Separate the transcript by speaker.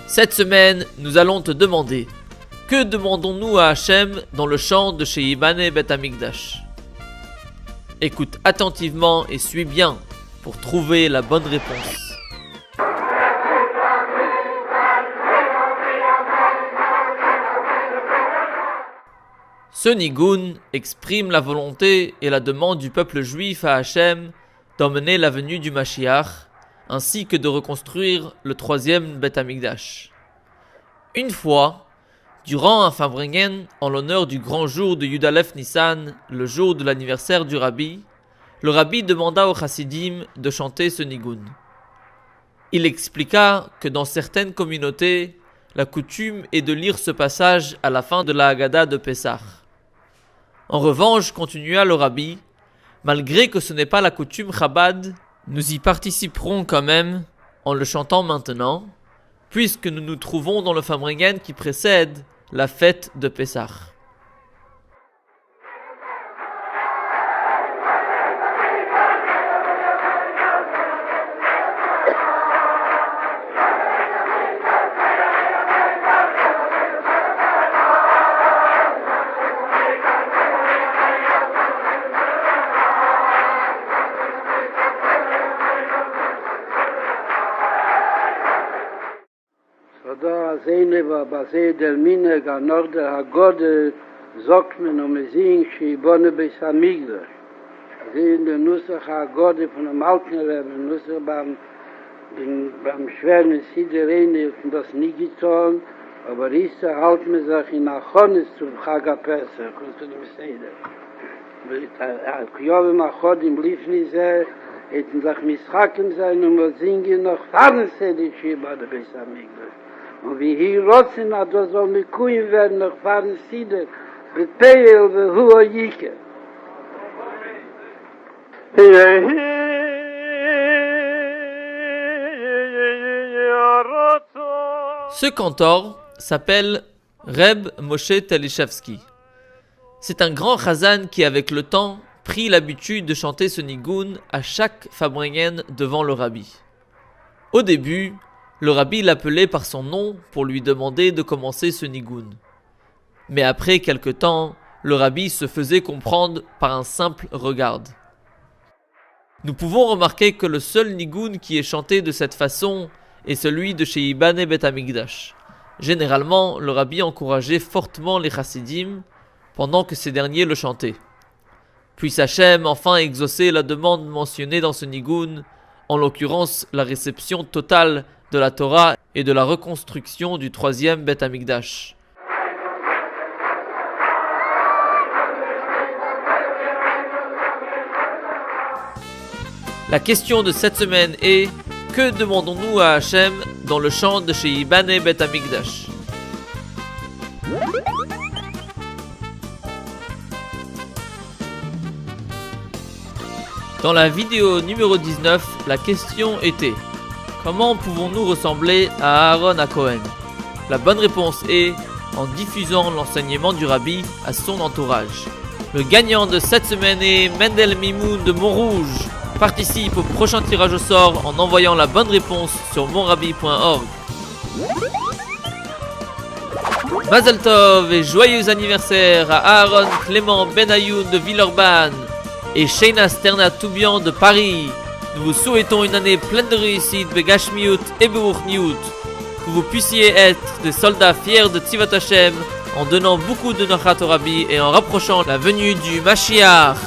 Speaker 1: Cette semaine, nous allons te demander: que demandons-nous à Hachem dans le chant de Sheyibane Bet Hamikdash? Écoute attentivement et suis bien pour trouver la bonne réponse. Ce nigun exprime la volonté et la demande du peuple juif à Hachem d'emmener la venue du Mashiach, ainsi que de reconstruire le troisième Bet Hamikdash. Une fois, durant un Farbrengen en l'honneur du grand jour de Yud Aleph Nissan, le jour de l'anniversaire du Rabbi, le Rabbi demanda aux Chassidim de chanter ce nigun. Il expliqua que dans certaines communautés, la coutume est de lire ce passage à la fin de la Haggadah de Pessah. En revanche, continua le Rabbi, malgré que ce n'est pas la coutume Chabad, nous y participerons quand même en le chantant maintenant, puisque nous nous trouvons dans le Farbrengen qui précède la fête de Pessah.
Speaker 2: Da zeine va base del mine ga nord der Hagode sagt man mir sing Shibone Beis Hamikdash. Sehen der Nusach Hagode von dem alten Leben, Nusach beim schweren Siderene und das Nigiton, aber ist halt mir sag in Achonis zum Chagapesach, und zu dem Seder. Kiyove Machod im Lifni sehr, hätten sich Mischaken sein und wir singen noch Fahren Seder Shibone Beis Hamikdash. Und wie hier rotzen, da soll mit Kuhn werden, noch fahren Sieder, mit Peil, wie Hua Yike.
Speaker 1: Ce cantor s'appelle Reb Moshe Telishevsky. C'est un grand chazan qui, avec le temps, prit l'habitude de chanter ce nigun à chaque Farbrengen devant le Rabbi. Au début, le Rabbi l'appelait par son nom pour lui demander de commencer ce nigun. Mais après quelque temps, le Rabbi se faisait comprendre par un simple regard. Nous pouvons remarquer que le seul nigun qui est chanté de cette façon est celui de Sheyibane Bet Hamikdash. Généralement, le Rabbi encourageait fortement les Chassidim pendant que ces derniers le chantaient. Puisse Hachem enfin exaucer la demande mentionnée dans ce nigun, en l'occurrence la réception totale de la Torah et de la reconstruction du troisième Bet Hamikdash. La question de cette semaine est: que demandons-nous à Hachem dans le chant de Sheyibane Bet Hamikdash? Dans la vidéo numéro 19, la question était: comment pouvons-nous ressembler à Aaron à Cohen? La bonne réponse est: en diffusant l'enseignement du Rabbi à son entourage. Le gagnant de cette semaine est Mendel Mimoun de Montrouge. Participe au prochain tirage au sort en envoyant la bonne réponse sur monrabbi.org. Mazel Tov et joyeux anniversaire à Aaron Clément Benayoun de Villeurbanne et Sheina Sterna Toubian de Paris. Nous vous souhaitons une année pleine de réussite, Begashmiut et Beruchniut. Que vous puissiez être des soldats fiers de Tzivat Hashem en donnant beaucoup de Nachat au Rabbi et en rapprochant la venue du Mashiach.